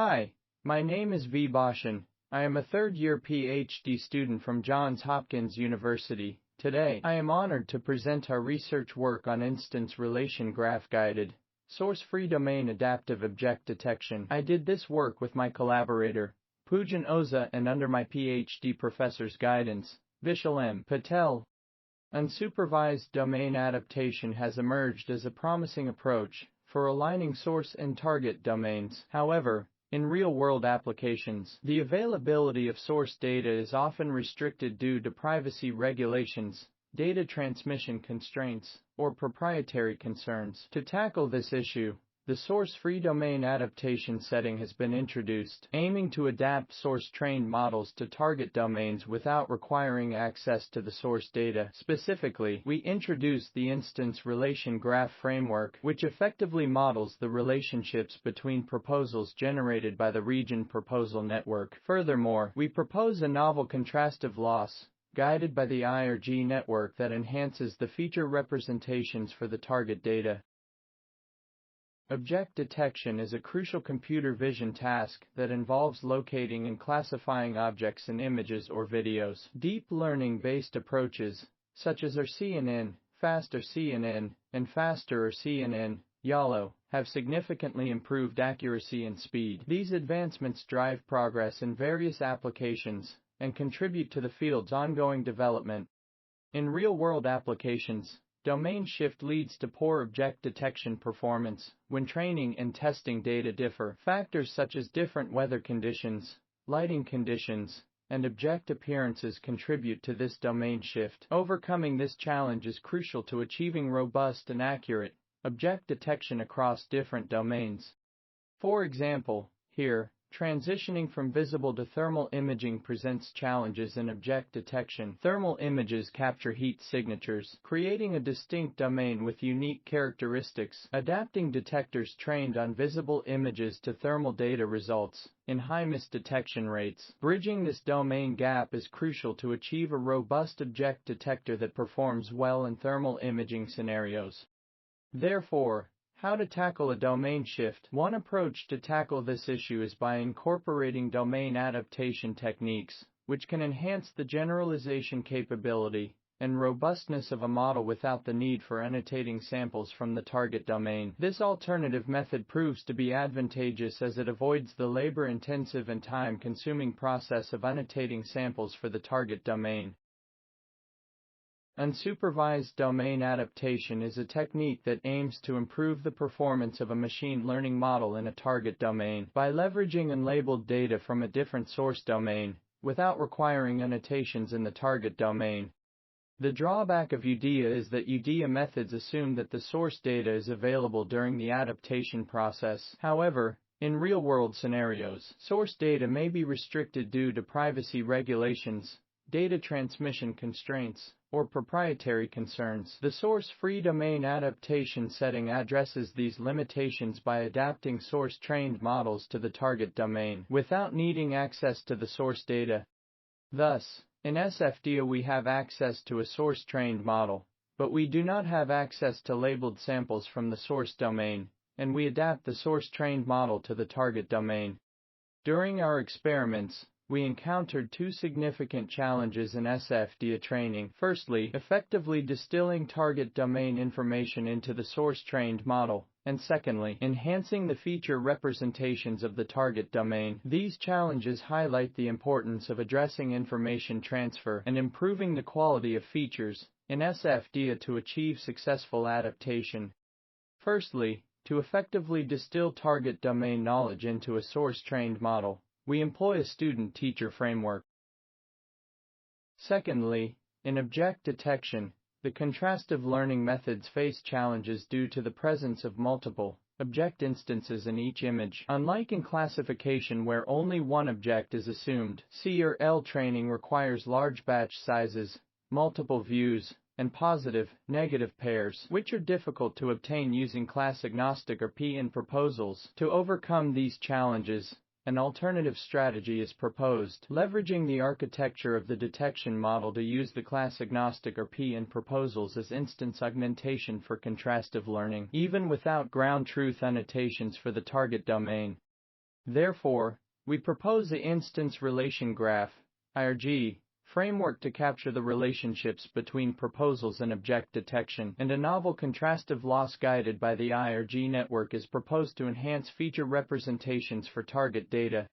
Hi, my name is V. Boshin. I am a third-year PhD student from Johns Hopkins University. Today, I am honored to present our research work on instance relation graph-guided, source-free domain adaptive object detection. I did this work with my collaborator, Poojan Oza, and under my PhD professor's guidance, Vishal M. Patel. Unsupervised domain adaptation has emerged as a promising approach for aligning source and target domains. However, in real-world applications, the availability of source data is often restricted due to privacy regulations, data transmission constraints, or proprietary concerns. To tackle this issue, the source-free domain adaptation setting has been introduced, aiming to adapt source-trained models to target domains without requiring access to the source data. Specifically, we introduced the instance relation graph framework, which effectively models the relationships between proposals generated by the region proposal network. Furthermore, we propose a novel contrastive loss, guided by the IRG network, that enhances the feature representations for the target data. Object detection is a crucial computer vision task that involves locating and classifying objects in images or videos. Deep learning-based approaches, such as RCNN, FastRCNN, and faster RCNN, YALO, have significantly improved accuracy and speed. These advancements drive progress in various applications and contribute to the field's ongoing development. In real-world applications, domain shift leads to poor object detection performance when training and testing data differ. Factors such as different weather conditions, lighting conditions, and object appearances contribute to this domain shift. Overcoming this challenge is crucial to achieving robust and accurate object detection across different domains. For example, here, transitioning from visible to thermal imaging presents challenges in object detection. Thermal images capture heat signatures, creating a distinct domain with unique characteristics. Adapting detectors trained on visible images to thermal data results in high misdetection rates. Bridging this domain gap is crucial to achieve a robust object detector that performs well in thermal imaging scenarios. Therefore, how to tackle a domain shift? One approach to tackle this issue is by incorporating domain adaptation techniques, which can enhance the generalization capability and robustness of a model without the need for annotating samples from the target domain. This alternative method proves to be advantageous as it avoids the labor-intensive and time-consuming process of annotating samples for the target domain. Unsupervised domain adaptation is a technique that aims to improve the performance of a machine learning model in a target domain by leveraging unlabeled data from a different source domain, without requiring annotations in the target domain. The drawback of UDA is that UDA methods assume that the source data is available during the adaptation process. However, in real-world scenarios, source data may be restricted due to privacy regulations, data transmission constraints, or proprietary concerns. The source-free domain adaptation setting addresses these limitations by adapting source-trained models to the target domain without needing access to the source data. Thus, in SFDA we have access to a source-trained model, but we do not have access to labeled samples from the source domain, and we adapt the source-trained model to the target domain. During our experiments, we encountered two significant challenges in SFDA training. Firstly, effectively distilling target domain information into the source-trained model, and secondly, enhancing the feature representations of the target domain. These challenges highlight the importance of addressing information transfer and improving the quality of features in SFDA to achieve successful adaptation. Firstly, to effectively distill target domain knowledge into a source-trained model, we employ a student-teacher framework. Secondly, in object detection, the contrastive learning methods face challenges due to the presence of multiple object instances in each image. Unlike in classification where only one object is assumed, CRL training requires large batch sizes, multiple views, and positive-negative pairs, which are difficult to obtain using class-agnostic or PN proposals. To overcome these challenges, an alternative strategy is proposed, leveraging the architecture of the detection model to use the class-agnostic or PN proposals as instance augmentation for contrastive learning, even without ground truth annotations for the target domain. Therefore, we propose the Instance Relation Graph (IRG) framework to capture the relationships between proposals and object detection, and a novel contrastive loss guided by the IRG network is proposed to enhance feature representations for target data.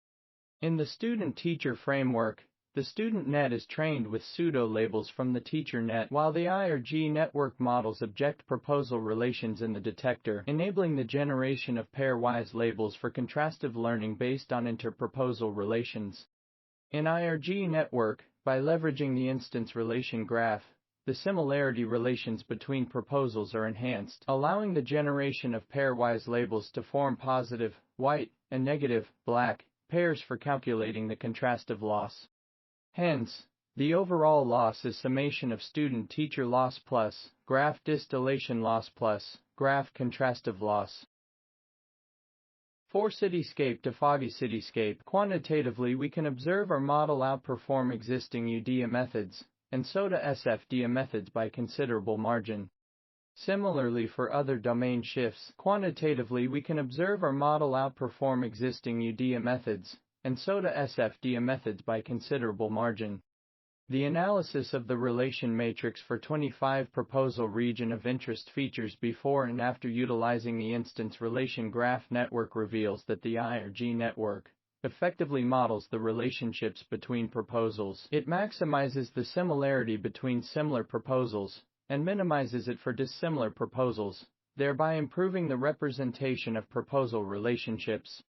In the student-teacher framework, the student net is trained with pseudo-labels from the teacher net, while the IRG network models object-proposal relations in the detector, enabling the generation of pairwise labels for contrastive learning based on interproposal relations. In IRG network, by leveraging the instance relation graph, the similarity relations between proposals are enhanced, allowing the generation of pairwise labels to form positive, white, and negative, black, pairs for calculating the contrastive loss. Hence, the overall loss is summation of student-teacher loss plus graph distillation loss plus graph contrastive loss. For cityscape to foggy cityscape, quantitatively we can observe our model outperform existing UDA methods, and so to SFDA methods by considerable margin. Similarly for other domain shifts, quantitatively we can observe our model outperform existing UDA methods, and so to SFDA methods by considerable margin. The analysis of the relation matrix for 25 proposal region of interest features before and after utilizing the instance relation graph network reveals that the IRG network effectively models the relationships between proposals. It maximizes the similarity between similar proposals and minimizes it for dissimilar proposals, thereby improving the representation of proposal relationships.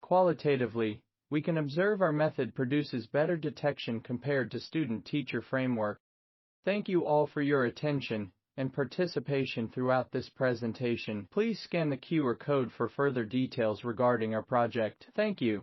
Qualitatively, we can observe our method produces better detection compared to student-teacher framework. Thank you all for your attention and participation throughout this presentation. Please scan the QR code for further details regarding our project. Thank you.